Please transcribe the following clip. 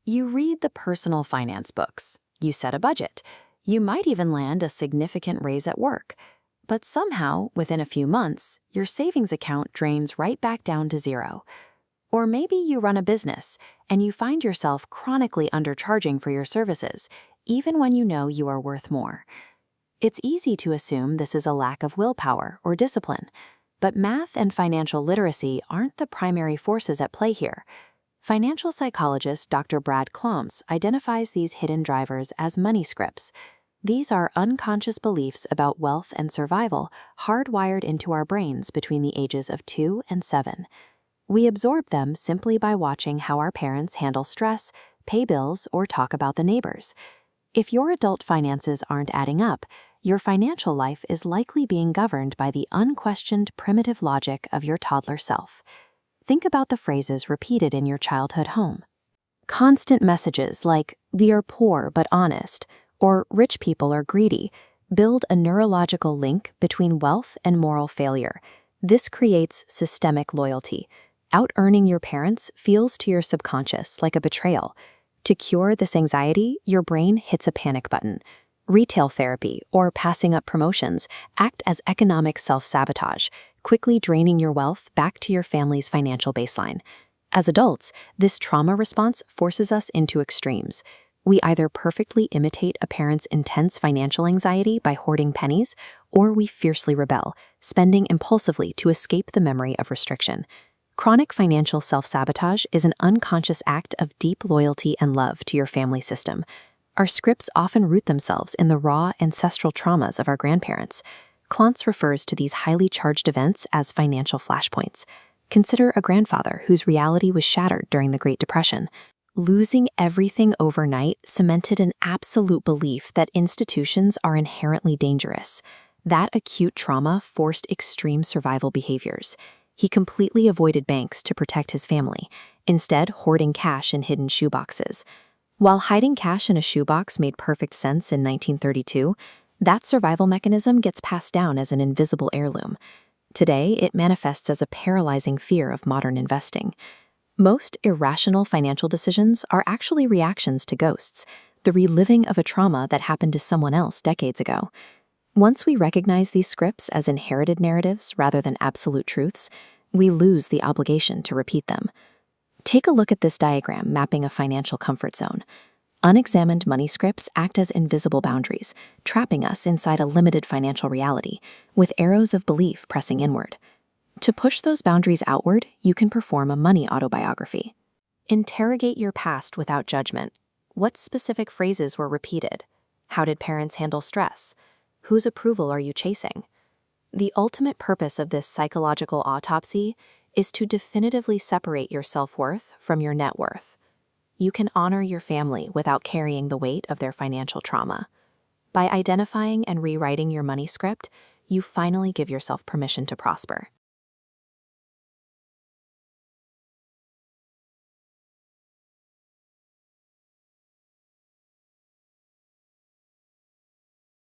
You read the personal finance books, you set a budget, you might even land a significant raise at work. But somehow, within a few months, your savings account drains right back down to zero. Or maybe you run a business and you find yourself chronically undercharging for your services, even when you know you are worth more. It's easy to assume this is a lack of willpower or discipline, but math and financial literacy aren't the primary forces at play here. Financial psychologist Dr. Brad Cloms identifies these hidden drivers as money scripts. These are unconscious beliefs about wealth and survival hardwired into our brains between the ages of 2 and 7. We absorb them simply by watching how our parents handle stress, pay bills, or talk about the neighbors. If your adult finances aren't adding up, your financial life is likely being governed by the unquestioned primitive logic of your toddler self. Think about the phrases repeated in your childhood home. Constant messages like, "They're poor but honest," or "rich people are greedy," build a neurological link between wealth and moral failure. This creates systemic loyalty. Out-earning your parents feels to your subconscious like a betrayal. To cure this anxiety, your brain hits a panic button. Retail therapy or passing up promotions act as economic self-sabotage, quickly draining your wealth back to your family's financial baseline. As adults, this trauma response forces us into extremes. We either perfectly imitate a parent's intense financial anxiety by hoarding pennies, or we fiercely rebel, spending impulsively to escape the memory of restriction. Chronic financial self-sabotage is an unconscious act of deep loyalty and love to your family system. Our scripts often root themselves in the raw ancestral traumas of our grandparents. Clontz refers to these highly charged events as financial flashpoints. Consider a grandfather whose reality was shattered during the Great Depression. Losing everything overnight cemented an absolute belief that institutions are inherently dangerous. That acute trauma forced extreme survival behaviors. He completely avoided banks to protect his family, instead hoarding cash in hidden shoeboxes. While hiding cash in a shoebox made perfect sense in 1932, that survival mechanism gets passed down as an invisible heirloom. Today, it manifests as a paralyzing fear of modern investing. Most irrational financial decisions are actually reactions to ghosts, the reliving of a trauma that happened to someone else decades ago. Once we recognize these scripts as inherited narratives rather than absolute truths, we lose the obligation to repeat them. Take a look at this diagram mapping a financial comfort zone. Unexamined money scripts act as invisible boundaries, trapping us inside a limited financial reality, with arrows of belief pressing inward. To push those boundaries outward, you can perform a money autobiography. Interrogate your past without judgment. What specific phrases were repeated? How did parents handle stress? Whose approval are you chasing? The ultimate purpose of this psychological autopsy is to definitively separate your self-worth from your net worth. You can honor your family without carrying the weight of their financial trauma. By identifying and rewriting your money script, you finally give yourself permission to prosper.